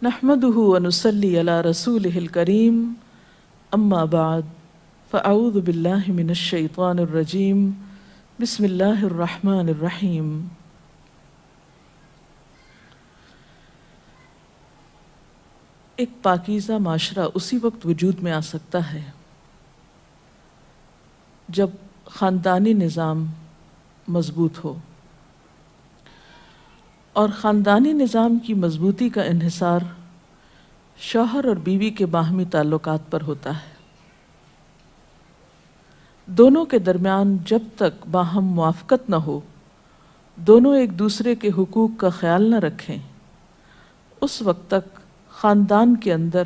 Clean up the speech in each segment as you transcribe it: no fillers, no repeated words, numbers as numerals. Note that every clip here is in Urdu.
نحمده ونصلي على رسوله الكريم اما بعد فاعوذ بالله من الشیطان الرجیم بسم اللہ الرحمن الرحیم۔ ایک پاکیزہ معاشرہ اسی وقت وجود میں آ سکتا ہے جب خاندانی نظام مضبوط ہو، اور خاندانی نظام کی مضبوطی کا انحصار شوہر اور بیوی کے باہمی تعلقات پر ہوتا ہے۔ دونوں کے درمیان جب تک باہم موافقت نہ ہو، دونوں ایک دوسرے کے حقوق کا خیال نہ رکھیں، اس وقت تک خاندان کے اندر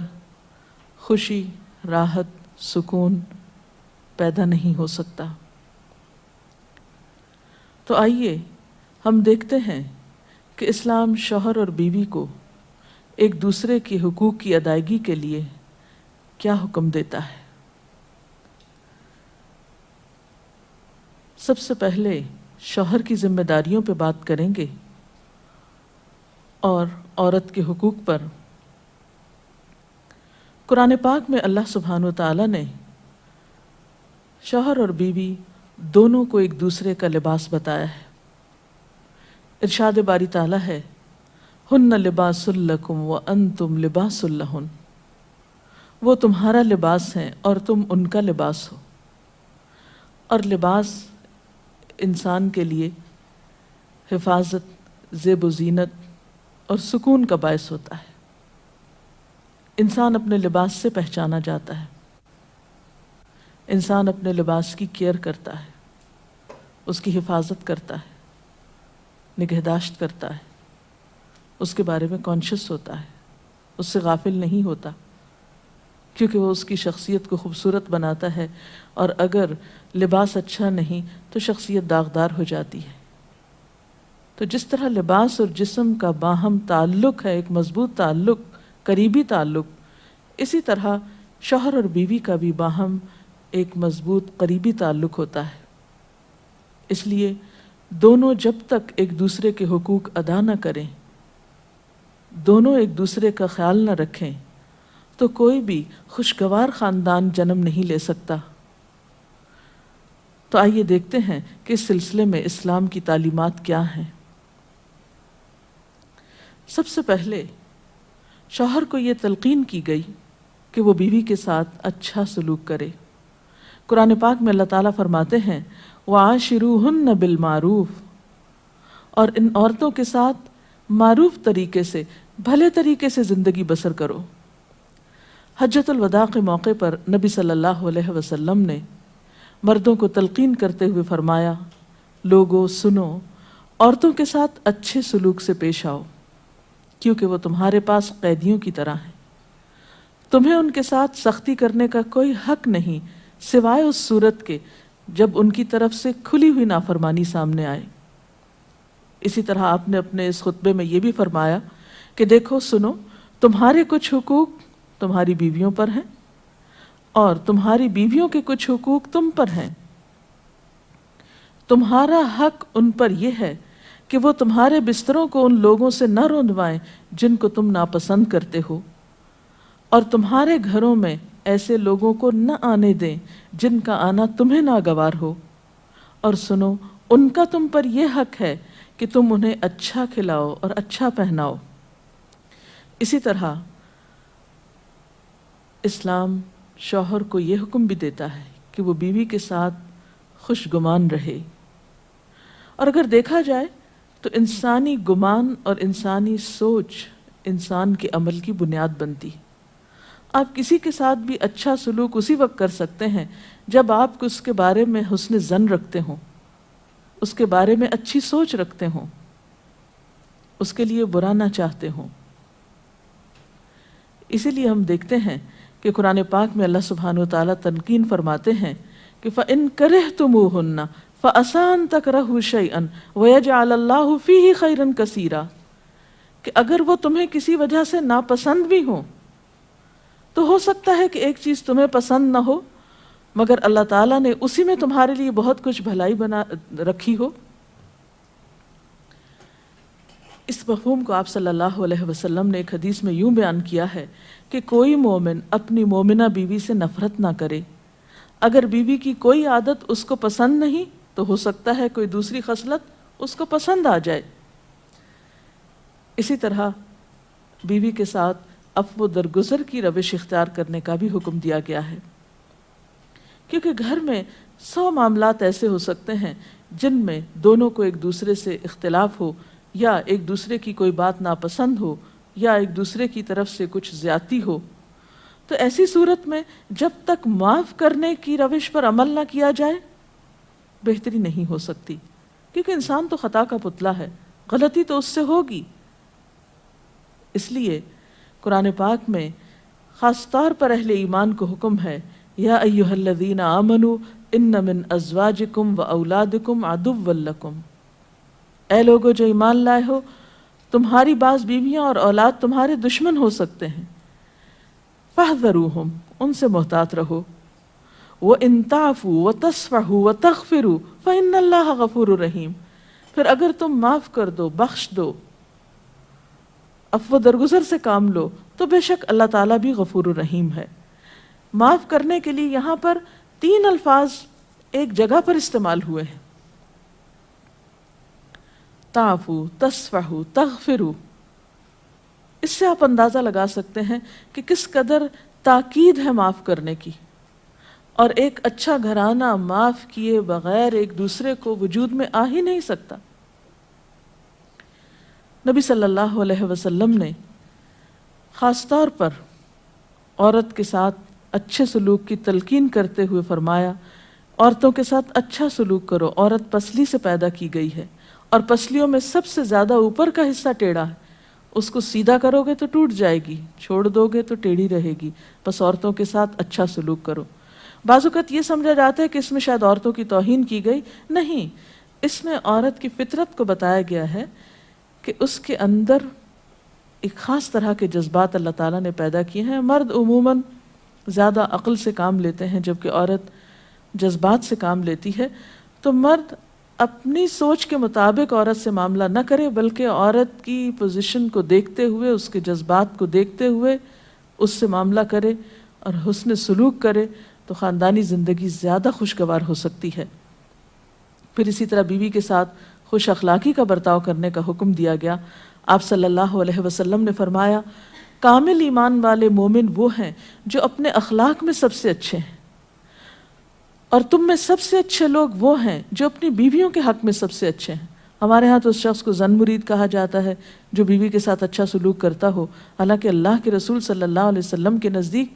خوشی، راحت، سکون پیدا نہیں ہو سکتا۔ تو آئیے ہم دیکھتے ہیں کہ اسلام شوہر اور بیوی کو ایک دوسرے کے حقوق کی ادائیگی کے لیے کیا حکم دیتا ہے۔ سب سے پہلے شوہر کی ذمہ داریوں پہ بات کریں گے اور عورت کے حقوق پر۔ قرآن پاک میں اللہ سبحانہ وتعالی نے شوہر اور بیوی دونوں کو ایک دوسرے کا لباس بتایا ہے۔ ارشاد باری تعالیٰ ہے، ہن لباس لکم وانتم لباس لہن، وہ تمہارا لباس ہیں اور تم ان کا لباس ہو۔ اور لباس انسان کے لیے حفاظت، زیب و زینت اور سکون کا باعث ہوتا ہے۔ انسان اپنے لباس سے پہچانا جاتا ہے، انسان اپنے لباس کی کیئر کرتا ہے، اس کی حفاظت کرتا ہے، نگہداشت کرتا ہے، اس کے بارے میں کانشیس ہوتا ہے، اس سے غافل نہیں ہوتا، کیونکہ وہ اس کی شخصیت کو خوبصورت بناتا ہے، اور اگر لباس اچھا نہیں تو شخصیت داغدار ہو جاتی ہے۔ تو جس طرح لباس اور جسم کا باہم تعلق ہے، ایک مضبوط تعلق، قریبی تعلق، اسی طرح شوہر اور بیوی کا بھی باہم ایک مضبوط قریبی تعلق ہوتا ہے۔ اس لیے دونوں جب تک ایک دوسرے کے حقوق ادا نہ کریں، دونوں ایک دوسرے کا خیال نہ رکھیں، تو کوئی بھی خوشگوار خاندان جنم نہیں لے سکتا۔ تو آئیے دیکھتے ہیں کہ اس سلسلے میں اسلام کی تعلیمات کیا ہیں۔ سب سے پہلے شوہر کو یہ تلقین کی گئی کہ وہ بیوی کے ساتھ اچھا سلوک کرے۔ قرآن پاک میں اللہ تعالیٰ فرماتے ہیں، وَعَاشِرُوهُنَّ بِالْمَعْرُوفِ، اور ان عورتوں کے ساتھ معروف طریقے سے، بھلے طریقے سے زندگی بسر کرو۔ حجۃ الوداع کے موقع پر نبی صلی اللہ علیہ وسلم نے مردوں کو تلقین کرتے ہوئے فرمایا، لوگو سنو، عورتوں کے ساتھ اچھے سلوک سے پیش آؤ، کیونکہ وہ تمہارے پاس قیدیوں کی طرح ہیں۔ تمہیں ان کے ساتھ سختی کرنے کا کوئی حق نہیں سوائے اس صورت کے جب ان کی طرف سے کھلی ہوئی نافرمانی سامنے آئے۔ اسی طرح آپ نے اپنے اس خطبے میں یہ بھی فرمایا کہ دیکھو سنو، تمہارے کچھ حقوق تمہاری بیویوں پر ہیں، اور تمہاری بیویوں کے کچھ حقوق تم پر ہیں۔ تمہارا حق ان پر یہ ہے کہ وہ تمہارے بستروں کو ان لوگوں سے نہ روندوائیں جن کو تم ناپسند کرتے ہو، اور تمہارے گھروں میں ایسے لوگوں کو نہ آنے دیں جن کا آنا تمہیں ناگوار ہو، اور سنو، ان کا تم پر یہ حق ہے کہ تم انہیں اچھا کھلاؤ اور اچھا پہناؤ۔ اسی طرح اسلام شوہر کو یہ حکم بھی دیتا ہے کہ وہ بیوی کے ساتھ خوش گمان رہے۔ اور اگر دیکھا جائے تو انسانی گمان اور انسانی سوچ انسان کے عمل کی بنیاد بنتی ہے۔ آپ کسی کے ساتھ بھی اچھا سلوک اسی وقت کر سکتے ہیں جب آپ اس کے بارے میں حسن ظن رکھتے ہوں، اس کے بارے میں اچھی سوچ رکھتے ہوں، اس کے لیے برا نہ چاہتے ہوں۔ اسی لیے ہم دیکھتے ہیں کہ قرآن پاک میں اللہ سبحانہ وتعالیٰ تنقین فرماتے ہیں کہ فَإِن كَرِهْتُمُوهُنَّ فَعَسَىٰ أَن تَكْرَهُوا شَيْئًا وَيَجْعَلَ اللَّهُ فِيهِ خَيْرًا كَثِيرًا، کہ اگر وہ تمہیں کسی وجہ سے ناپسند بھی ہوں تو ہو سکتا ہے کہ ایک چیز تمہیں پسند نہ ہو، مگر اللہ تعالیٰ نے اسی میں تمہارے لیے بہت کچھ بھلائی بنا رکھی ہو۔ اس مفہوم کو آپ صلی اللہ علیہ وسلم نے ایک حدیث میں یوں بیان کیا ہے کہ کوئی مومن اپنی مومنہ بیوی سے نفرت نہ کرے، اگر بیوی کی کوئی عادت اس کو پسند نہیں تو ہو سکتا ہے کوئی دوسری خصلت اس کو پسند آ جائے۔ اسی طرح بیوی کے ساتھ عفو درگزر کی روش اختیار کرنے کا بھی حکم دیا گیا ہے، کیونکہ گھر میں 100 معاملات ایسے ہو سکتے ہیں جن میں دونوں کو ایک دوسرے سے اختلاف ہو، یا ایک دوسرے کی کوئی بات ناپسند ہو، یا ایک دوسرے کی طرف سے کچھ زیادتی ہو۔ تو ایسی صورت میں جب تک معاف کرنے کی روش پر عمل نہ کیا جائے بہتری نہیں ہو سکتی، کیونکہ انسان تو خطا کا پتلا ہے، غلطی تو اس سے ہوگی۔ اس لیے قرآن پاک میں خاص طور پر اہل ایمان کو حکم ہے، یا ایھا الذین آمنوا ان من ازواجکم و اولادکم عدوا لکم، اے لوگو جو ایمان لائے ہو، تمہاری بعض بیویاں اور اولاد تمہارے دشمن ہو سکتے ہیں، فاحذروہم، ان سے محتاط رہو، وَإِن تَعْفُوا وَتَصْفَحُوا وَتَغْفِرُوا فَإِنَّ اللَّهَ غَفُورٌ رَحِيمٌ، پھر اگر تم معاف کر دو، بخش دو، عفو درگزر سے کام لو، تو بے شک اللہ تعالیٰ بھی غفور الرحیم ہے۔ معاف کرنے کے لیے یہاں پر 3 الفاظ ایک جگہ پر استعمال ہوئے ہیں، تعفو، تصفحو، تغفرو۔ اس سے آپ اندازہ لگا سکتے ہیں کہ کس قدر تاکید ہے معاف کرنے کی، اور ایک اچھا گھرانہ معاف کیے بغیر ایک دوسرے کو وجود میں آ ہی نہیں سکتا۔ نبی صلی اللہ علیہ وسلم نے خاص طور پر عورت کے ساتھ اچھے سلوک کی تلقین کرتے ہوئے فرمایا، عورتوں کے ساتھ اچھا سلوک کرو، عورت پسلی سے پیدا کی گئی ہے، اور پسلیوں میں سب سے زیادہ اوپر کا حصہ ٹیڑھا ہے، اس کو سیدھا کرو گے تو ٹوٹ جائے گی، چھوڑ دو گے تو ٹیڑھی رہے گی، بس عورتوں کے ساتھ اچھا سلوک کرو۔ بعض اوقات یہ سمجھا جاتا ہے کہ اس میں شاید عورتوں کی توہین کی گئی، نہیں، اس میں عورت کی فطرت کو بتایا گیا ہے کہ اس کے اندر ایک خاص طرح کے جذبات اللہ تعالیٰ نے پیدا کیے ہیں۔ مرد عموماً زیادہ عقل سے کام لیتے ہیں جبکہ عورت جذبات سے کام لیتی ہے، تو مرد اپنی سوچ کے مطابق عورت سے معاملہ نہ کرے، بلکہ عورت کی پوزیشن کو دیکھتے ہوئے، اس کے جذبات کو دیکھتے ہوئے اس سے معاملہ کرے اور حسن سلوک کرے، تو خاندانی زندگی زیادہ خوشگوار ہو سکتی ہے۔ پھر اسی طرح بیوی کے ساتھ خوش اخلاقی کا برتاؤ کرنے کا حکم دیا گیا۔ آپ صلی اللہ علیہ وسلم نے فرمایا، کامل ایمان والے مومن وہ ہیں جو اپنے اخلاق میں سب سے اچھے ہیں، اور تم میں سب سے اچھے لوگ وہ ہیں جو اپنی بیویوں کے حق میں سب سے اچھے ہیں۔ ہمارے ہاں تو اس شخص کو زن مرید کہا جاتا ہے جو بیوی کے ساتھ اچھا سلوک کرتا ہو، حالانکہ اللہ کے رسول صلی اللہ علیہ وسلم کے نزدیک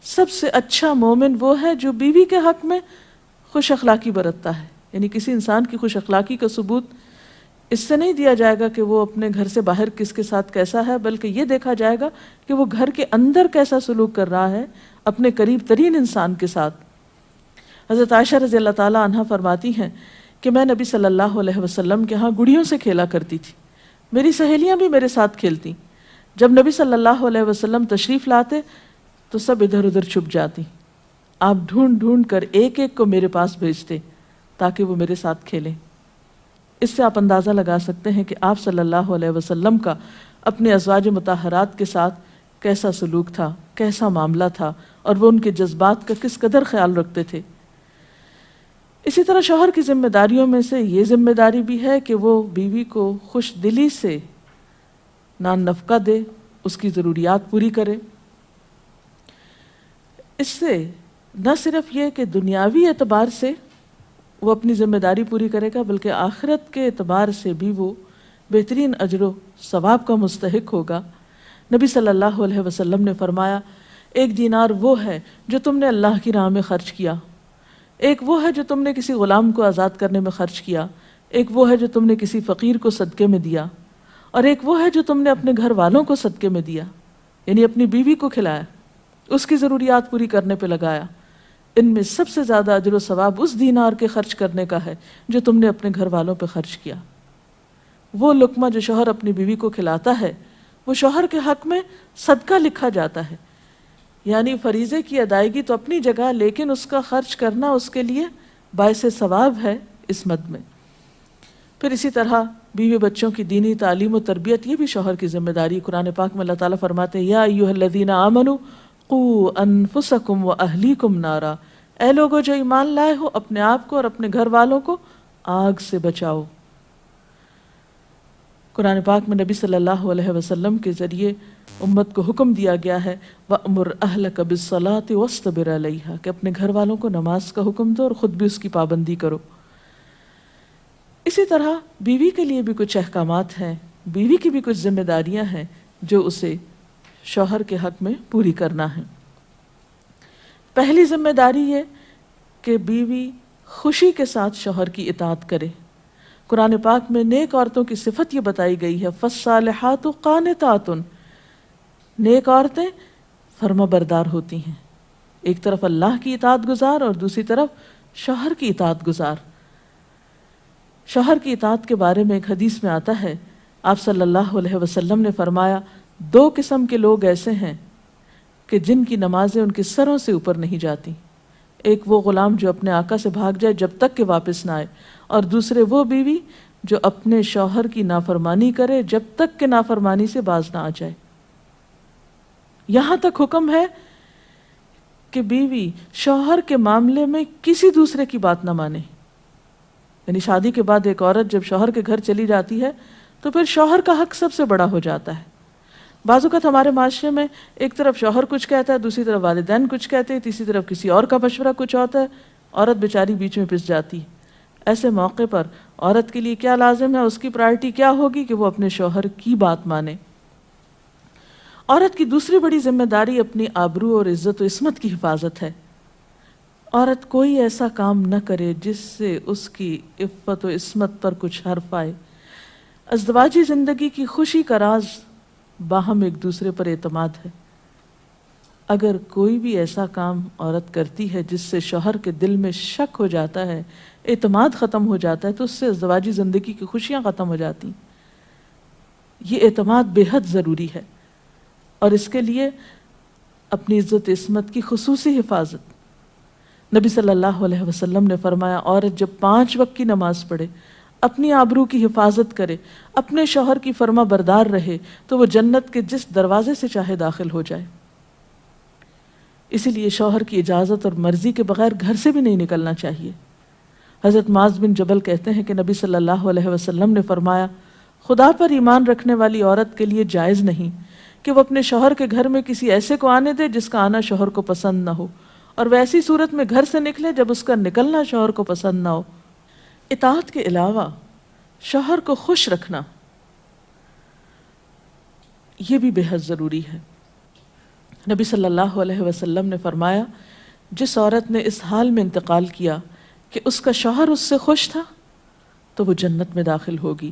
سب سے اچھا مومن وہ ہے جو بیوی کے حق میں خوش اخلاقی برتتا ہے۔ یعنی کسی انسان کی خوش اخلاقی کا ثبوت اس سے نہیں دیا جائے گا کہ وہ اپنے گھر سے باہر کس کے ساتھ کیسا ہے، بلکہ یہ دیکھا جائے گا کہ وہ گھر کے اندر کیسا سلوک کر رہا ہے اپنے قریب ترین انسان کے ساتھ۔ حضرت عائشہ رضی اللہ تعالیٰ عنہا فرماتی ہیں کہ میں نبی صلی اللہ علیہ وسلم کے ہاں گڑیوں سے کھیلا کرتی تھی، میری سہیلیاں بھی میرے ساتھ کھیلتی، جب نبی صلی اللہ علیہ وسلم تشریف لاتے تو سب ادھر ادھر چھپ جاتی، آپ ڈھونڈ ڈھونڈ کر ایک ایک کو میرے پاس بھیجتے تاکہ وہ میرے ساتھ کھیلیں۔ اس سے آپ اندازہ لگا سکتے ہیں کہ آپ صلی اللہ علیہ وسلم کا اپنے ازواج مطہرات کے ساتھ کیسا سلوک تھا، کیسا معاملہ تھا، اور وہ ان کے جذبات کا کس قدر خیال رکھتے تھے۔ اسی طرح شوہر کی ذمہ داریوں میں سے یہ ذمہ داری بھی ہے کہ وہ بیوی کو خوش دلی سے نان نفقہ دے، اس کی ضروریات پوری کرے۔ اس سے نہ صرف یہ کہ دنیاوی اعتبار سے وہ اپنی ذمہ داری پوری کرے گا، بلکہ آخرت کے اعتبار سے بھی وہ بہترین اجر و ثواب کا مستحق ہوگا۔ نبی صلی اللہ علیہ وسلم نے فرمایا، 1 دینار وہ ہے جو تم نے اللہ کی راہ میں خرچ کیا، ایک وہ ہے جو تم نے کسی غلام کو آزاد کرنے میں خرچ کیا، ایک وہ ہے جو تم نے کسی فقیر کو صدقے میں دیا، اور ایک وہ ہے جو تم نے اپنے گھر والوں کو صدقے میں دیا، یعنی اپنی بیوی کو کھلایا، اس کی ضروریات پوری کرنے پہ لگایا۔ ان میں سب سے زیادہ اجر و ثواب اس دینار کے خرچ کرنے کا ہے جو تم نے اپنے گھر والوں پہ خرچ کیا۔ وہ لقمہ جو شوہر اپنی بیوی کو کھلاتا ہے وہ شوہر کے حق میں صدقہ لکھا جاتا ہے، یعنی فریضے کی ادائیگی تو اپنی جگہ، لیکن اس کا خرچ کرنا اس کے لیے باعث ثواب ہے اس مد میں۔ پھر اسی طرح بیوی بچوں کی دینی تعلیم و تربیت یہ بھی شوہر کی ذمہ داری. قرآن پاک میں اللہ تعالیٰ فرماتے ہیں یا ایھا الذین آمنوا قوا انفسکم واہلیکم نارا، اے لوگو جو ایمان لائے ہو اپنے آپ کو اور اپنے گھر والوں کو آگ سے بچاؤ. قرآن پاک میں نبی صلی اللہ علیہ وسلم کے ذریعے امت کو حکم دیا گیا ہے وَأْمُرْ أَهْلَكَ بِالصَّلَاةِ وَاصْطَبِرْ عَلَيْهَا، کہ اپنے گھر والوں کو نماز کا حکم دو اور خود بھی اس کی پابندی کرو. اسی طرح بیوی کے لیے بھی کچھ احکامات ہیں، بیوی کی بھی کچھ ذمہ داریاں ہیں جو اسے شوہر کے حق میں پوری کرنا ہے. پہلی ذمہ داری یہ کہ بیوی خوشی کے ساتھ شوہر کی اطاعت کرے. قرآن پاک میں نیک عورتوں کی صفت یہ بتائی گئی ہے فالصالحات قانتات، نیک عورتیں فرما بردار ہوتی ہیں، ایک طرف اللہ کی اطاعت گزار اور دوسری طرف شوہر کی اطاعت گزار. شوہر کی اطاعت کے بارے میں ایک حدیث میں آتا ہے آپ صلی اللہ علیہ وسلم نے فرمایا 2 قسم کے لوگ ایسے ہیں کہ جن کی نمازیں ان کے سروں سے اوپر نہیں جاتی. ایک وہ غلام جو اپنے آقا سے بھاگ جائے جب تک کہ واپس نہ آئے، اور دوسرے وہ بیوی جو اپنے شوہر کی نافرمانی کرے جب تک کہ نافرمانی سے باز نہ آ جائے. یہاں تک حکم ہے کہ بیوی شوہر کے معاملے میں کسی دوسرے کی بات نہ مانے. یعنی شادی کے بعد ایک عورت جب شوہر کے گھر چلی جاتی ہے تو پھر شوہر کا حق سب سے بڑا ہو جاتا ہے. بعض اوقات ہمارے معاشرے میں ایک طرف شوہر کچھ کہتا ہے، دوسری طرف والدین کچھ کہتے ہیں، تیسری طرف کسی اور کا مشورہ کچھ ہوتا ہے، عورت بیچاری بیچ میں پس جاتی ہے. ایسے موقع پر عورت کے لیے کیا لازم ہے، اس کی پرائرٹی کیا ہوگی کہ وہ اپنے شوہر کی بات مانے. عورت کی دوسری بڑی ذمہ داری اپنی آبرو اور عزت و عصمت کی حفاظت ہے. عورت کوئی ایسا کام نہ کرے جس سے اس کی عفت و عصمت پر کچھ حرف آئے. ازدواجی زندگی کی خوشی کا راز باہم ایک دوسرے پر اعتماد ہے. اگر کوئی بھی ایسا کام عورت کرتی ہے جس سے شوہر کے دل میں شک ہو جاتا ہے، اعتماد ختم ہو جاتا ہے، تو اس سے ازدواجی زندگی کی خوشیاں ختم ہو جاتی ہیں. یہ اعتماد بے حد ضروری ہے اور اس کے لیے اپنی عزت عصمت کی خصوصی حفاظت. نبی صلی اللہ علیہ وسلم نے فرمایا عورت جب 5 وقت کی نماز پڑھے، اپنی آبرو کی حفاظت کرے، اپنے شوہر کی فرما بردار رہے تو وہ جنت کے جس دروازے سے چاہے داخل ہو جائے. اسی لیے شوہر کی اجازت اور مرضی کے بغیر گھر سے بھی نہیں نکلنا چاہیے. حضرت معاذ بن جبل کہتے ہیں کہ نبی صلی اللہ علیہ وسلم نے فرمایا خدا پر ایمان رکھنے والی عورت کے لیے جائز نہیں کہ وہ اپنے شوہر کے گھر میں کسی ایسے کو آنے دے جس کا آنا شوہر کو پسند نہ ہو، اور وہ ایسی صورت میں گھر سے نکلے جب اس کا نکلنا شوہر کو پسند نہ ہو. اطاعت کے علاوہ شوہر کو خوش رکھنا یہ بھی بے حد ضروری ہے. نبی صلی اللہ علیہ وسلم نے فرمایا جس عورت نے اس حال میں انتقال کیا کہ اس کا شوہر اس سے خوش تھا تو وہ جنت میں داخل ہوگی.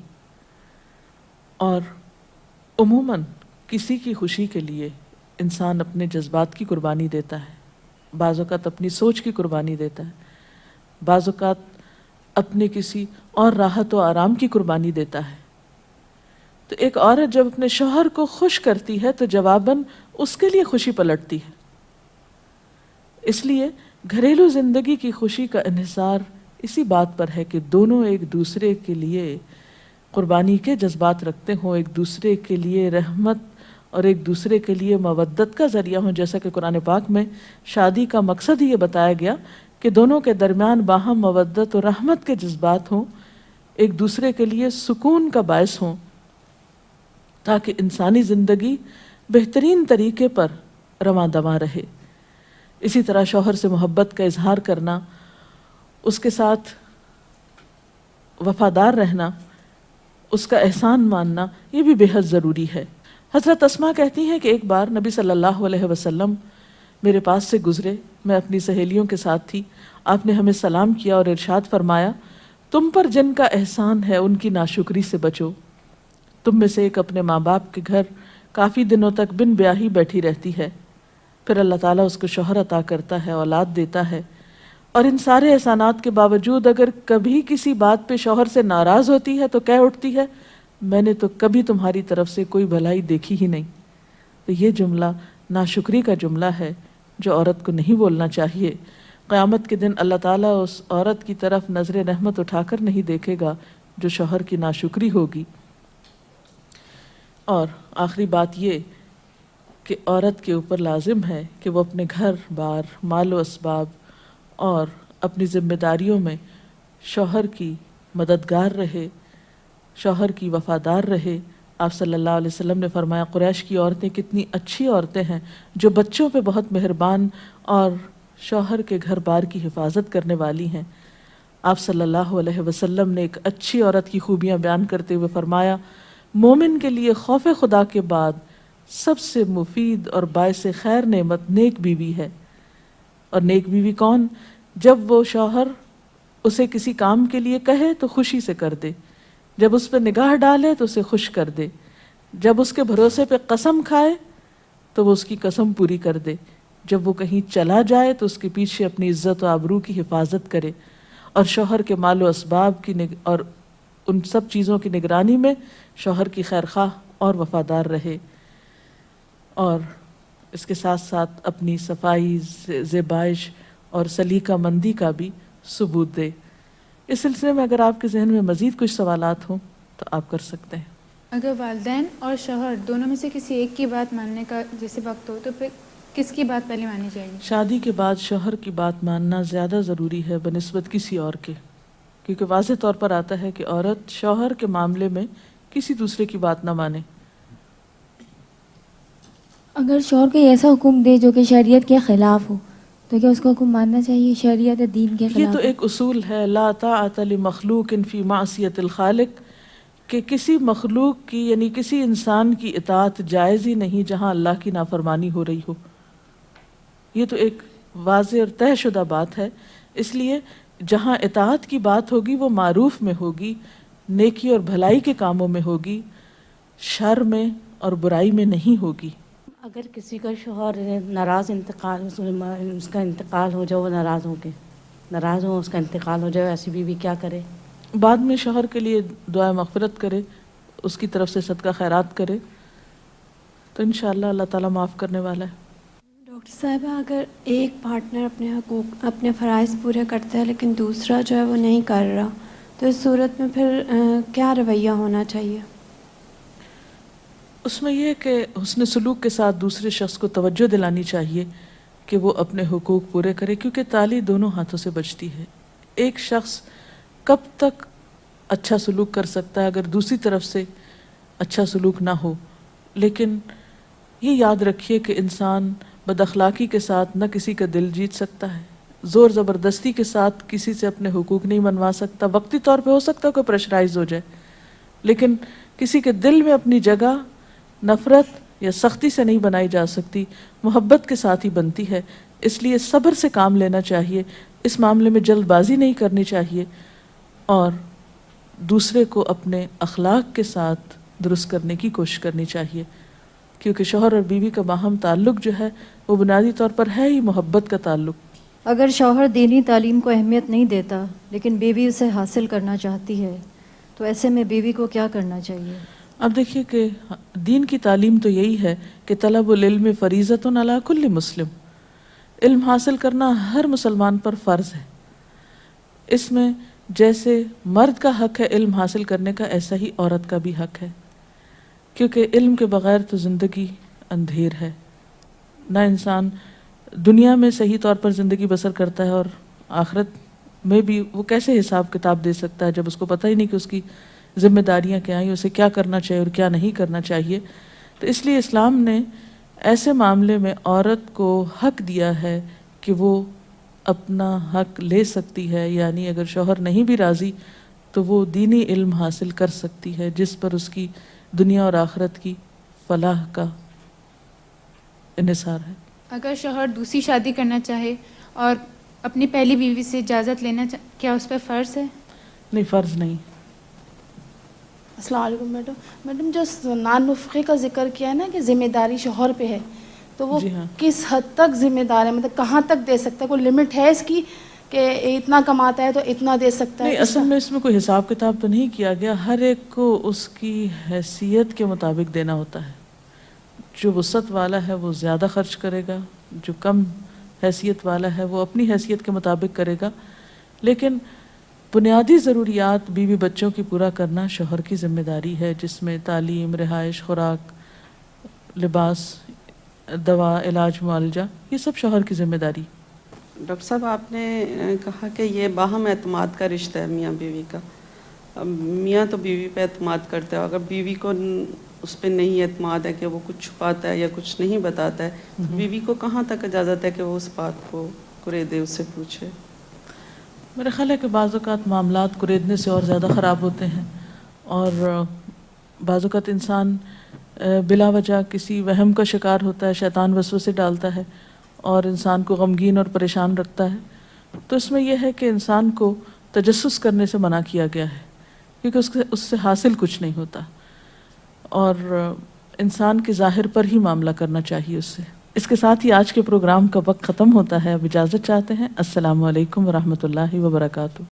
اور عموماً کسی کی خوشی کے لیے انسان اپنے جذبات کی قربانی دیتا ہے، بعض اوقات اپنی سوچ کی قربانی دیتا ہے، بعض اوقات اپنے کسی اور راحت و آرام کی قربانی دیتا ہے. تو ایک عورت جب اپنے شوہر کو خوش کرتی ہے تو جواباً اس کے لیے خوشی پلٹتی ہے. اس لیے گھریلو زندگی کی خوشی کا انحصار اسی بات پر ہے کہ دونوں ایک دوسرے کے لیے قربانی کے جذبات رکھتے ہوں، ایک دوسرے کے لیے رحمت اور ایک دوسرے کے لیے مودت کا ذریعہ ہوں. جیسا کہ قرآن پاک میں شادی کا مقصد ہی یہ بتایا گیا کہ دونوں کے درمیان باہم مودت اور رحمت کے جذبات ہوں، ایک دوسرے کے لیے سکون کا باعث ہوں، تاکہ انسانی زندگی بہترین طریقے پر رواں دواں رہے. اسی طرح شوہر سے محبت کا اظہار کرنا، اس کے ساتھ وفادار رہنا، اس کا احسان ماننا یہ بھی بے حد ضروری ہے. حضرت اسماء کہتی ہیں کہ ایک بار نبی صلی اللہ علیہ وسلم میرے پاس سے گزرے، میں اپنی سہیلیوں کے ساتھ تھی. آپ نے ہمیں سلام کیا اور ارشاد فرمایا تم پر جن کا احسان ہے ان کی ناشکری سے بچو. تم میں سے ایک اپنے ماں باپ کے گھر کافی دنوں تک بن بیاہی بیٹھی رہتی ہے، پھر اللہ تعالیٰ اس کو شوہر عطا کرتا ہے، اولاد دیتا ہے، اور ان سارے احسانات کے باوجود اگر کبھی کسی بات پہ شوہر سے ناراض ہوتی ہے تو کہہ اٹھتی ہے میں نے تو کبھی تمہاری طرف سے کوئی بھلائی دیکھی ہی نہیں. تو یہ جملہ ناشکری کا جملہ ہے جو عورت کو نہیں بولنا چاہیے. قیامت کے دن اللہ تعالیٰ اس عورت کی طرف نظر رحمت اٹھا کر نہیں دیکھے گا جو شوہر کی ناشکری ہوگی۔ اور آخری بات یہ کہ عورت کے اوپر لازم ہے کہ وہ اپنے گھر بار، مال و اسباب اور اپنی ذمہ داریوں میں شوہر کی مددگار رہے، شوہر کی وفادار رہے۔ آپ صلی اللہ علیہ وسلم نے فرمایا قریش کی عورتیں کتنی اچھی عورتیں ہیں جو بچوں پہ بہت مہربان اور شوہر کے گھر بار کی حفاظت کرنے والی ہیں۔ آپ صلی اللہ علیہ وسلم نے ایک اچھی عورت کی خوبیاں بیان کرتے ہوئے فرمایا مومن کے لیے خوف خدا کے بعد سب سے مفید اور باعث خیر نعمت نیک بیوی ہے۔ اور نیک بیوی کون؟ جب وہ شوہر اسے کسی کام کے لیے کہے تو خوشی سے کر دے، جب اس پہ نگاہ ڈالے تو اسے خوش کر دے، جب اس کے بھروسے پہ قسم کھائے تو وہ اس کی قسم پوری کر دے، جب وہ کہیں چلا جائے تو اس کے پیچھے اپنی عزت و آبرو کی حفاظت کرے، اور شوہر کے مال و اسباب کی اور ان سب چیزوں کی نگرانی میں شوہر کی خیر خواہ اور وفادار رہے، اور اس کے ساتھ ساتھ اپنی صفائی، زیبائش اور سلیقہ مندی کا بھی ثبوت دے۔ اس سلسلے میں اگر آپ کے ذہن میں مزید کچھ سوالات ہوں تو آپ کر سکتے ہیں۔ اگر والدین اور شوہر دونوں میں سے کسی ایک کی بات ماننے کا جیسے وقت ہو تو پھر کس کی بات پہلے مانی جائے گی؟ شادی کے بعد شوہر کی بات ماننا زیادہ ضروری ہے بنسبت کسی اور کے، کیونکہ واضح طور پر آتا ہے کہ عورت شوہر کے معاملے میں کسی دوسرے کی بات نہ مانے۔ اگر شوہر کوئی ایسا حکم دے جو کہ شریعت کے خلاف ہو تو کیا اس کا حکم ماننا چاہیے؟ شریعت دین کے خلاف؟ یہ تو ایک اصول ہے، لا طاعت لمخلوق فی معصیت الخالق، کہ کسی مخلوق کی یعنی کسی انسان کی اطاعت جائز ہی نہیں جہاں اللہ کی نافرمانی ہو رہی ہو۔ یہ تو ایک واضح اور طے شدہ بات ہے، اس لیے جہاں اطاعت کی بات ہوگی وہ معروف میں ہوگی، نیکی اور بھلائی کے کاموں میں ہوگی، شر میں اور برائی میں نہیں ہوگی۔ اگر کسی کا شوہر ناراض اس کا انتقال ہو جائے، وہ ناراض ہو اس کا انتقال ہو جائے، ایسی بیوی کیا کرے؟ بعد میں شوہر کے لیے دعا مغفرت کرے، اس کی طرف سے صدقہ خیرات کرے تو انشاءاللہ اللہ تعالیٰ معاف کرنے والا ہے۔ ڈاکٹر صاحبہ، اگر ایک پارٹنر اپنے حقوق، اپنے فرائض پورے کرتا ہے لیکن دوسرا جو ہے وہ نہیں کر رہا، تو اس صورت میں پھر کیا رویہ ہونا چاہیے؟ اس میں یہ ہے کہ حسن سلوک کے ساتھ دوسرے شخص کو توجہ دلانی چاہیے کہ وہ اپنے حقوق پورے کرے، کیونکہ تالی دونوں ہاتھوں سے بجتی ہے۔ ایک شخص کب تک اچھا سلوک کر سکتا ہے اگر دوسری طرف سے اچھا سلوک نہ ہو؟ لیکن یہ یاد رکھیے کہ انسان بد اخلاقی کے ساتھ نہ کسی کا دل جیت سکتا ہے، زور زبردستی کے ساتھ کسی سے اپنے حقوق نہیں منوا سکتا۔ وقتی طور پہ ہو سکتا ہے کوئی پریشرائز ہو جائے، لیکن کسی کے دل میں اپنی جگہ نفرت یا سختی سے نہیں بنائی جا سکتی، محبت کے ساتھ ہی بنتی ہے۔ اس لیے صبر سے کام لینا چاہیے، اس معاملے میں جلد بازی نہیں کرنی چاہیے، اور دوسرے کو اپنے اخلاق کے ساتھ درست کرنے کی کوشش کرنی چاہیے، کیونکہ شوہر اور بیوی کا باہم تعلق جو ہے وہ بنیادی طور پر ہے ہی محبت کا تعلق۔ اگر شوہر دینی تعلیم کو اہمیت نہیں دیتا لیکن بیوی اسے حاصل کرنا چاہتی ہے تو ایسے میں بیوی کو کیا کرنا چاہیے؟ اب دیکھیے کہ دین کی تعلیم تو یہی ہے کہ طلب العلم فریضۃ علی کل مسلم، علم حاصل کرنا ہر مسلمان پر فرض ہے۔ اس میں جیسے مرد کا حق ہے علم حاصل کرنے کا، ایسا ہی عورت کا بھی حق ہے، کیونکہ علم کے بغیر تو زندگی اندھیر ہے۔ نہ انسان دنیا میں صحیح طور پر زندگی بسر کرتا ہے اور آخرت میں بھی وہ کیسے حساب کتاب دے سکتا ہے جب اس کو پتہ ہی نہیں کہ اس کی ذمہ داریاں کیا ہیں، اسے کیا کرنا چاہیے اور کیا نہیں کرنا چاہیے۔ تو اس لیے اسلام نے ایسے معاملے میں عورت کو حق دیا ہے کہ وہ اپنا حق لے سکتی ہے، یعنی اگر شوہر نہیں بھی راضی تو وہ دینی علم حاصل کر سکتی ہے جس پر اس کی دنیا اور آخرت کی فلاح کا انحصار ہے۔ اگر شوہر دوسری شادی کرنا چاہے اور اپنی پہلی بیوی سے اجازت لینا کیا اس پہ فرض ہے؟ نہیں، فرض نہیں۔ السلام علیکم میڈم جو نان نفقے کا ذکر کیا ہے نا کہ ذمہ داری شوہر پہ ہے، تو وہ جی ہاں، کس حد تک ذمہ دار ہے؟ مطلب کہاں تک دے سکتا ہے؟ کوئی لمٹ ہے اس کی کہ اتنا کماتا ہے تو اتنا دے سکتا ہے؟ نہیں، اصل میں اس میں کوئی حساب کتاب تو نہیں کیا گیا، ہر ایک کو اس کی حیثیت کے مطابق دینا ہوتا ہے۔ جو وسعت والا ہے وہ زیادہ خرچ کرے گا، جو کم حیثیت والا ہے وہ اپنی حیثیت کے مطابق کرے گا، لیکن بنیادی ضروریات بیوی بچوں کی پورا کرنا شوہر کی ذمہ داری ہے، جس میں تعلیم، رہائش، خوراک، لباس، دوا، علاج، معالجہ، یہ سب شوہر کی ذمہ داری۔ ڈاکٹر صاحب آپ نے کہا کہ یہ باہم اعتماد کا رشتہ ہے میاں بیوی کا. اب میاں تو بیوی پہ اعتماد کرتا ہے، اگر بیوی کو اس پہ نہیں اعتماد ہے کہ وہ کچھ چھپاتا ہے یا کچھ نہیں بتاتا ہے، تو بیوی کو کہاں تک اجازت ہے کہ وہ اس بات کو کریدے، اس سے پوچھے؟ میرا خیال ہے کہ بعض اوقات معاملات کریدنے سے اور زیادہ خراب ہوتے ہیں، اور بعض اوقات انسان بلا وجہ کسی وہم کا شکار ہوتا ہے، شیطان وسوسے ڈالتا ہے اور انسان کو غمگین اور پریشان رکھتا ہے۔ تو اس میں یہ ہے کہ انسان کو تجسس کرنے سے منع کیا گیا ہے، کیونکہ اس سے حاصل کچھ نہیں ہوتا، اور انسان کے ظاہر پر ہی معاملہ کرنا چاہیے اس سے۔ اس کے ساتھ ہی آج کے پروگرام کا وقت ختم ہوتا ہے، اب اجازت چاہتے ہیں۔ السلام علیکم ورحمۃ اللہ وبرکاتہ۔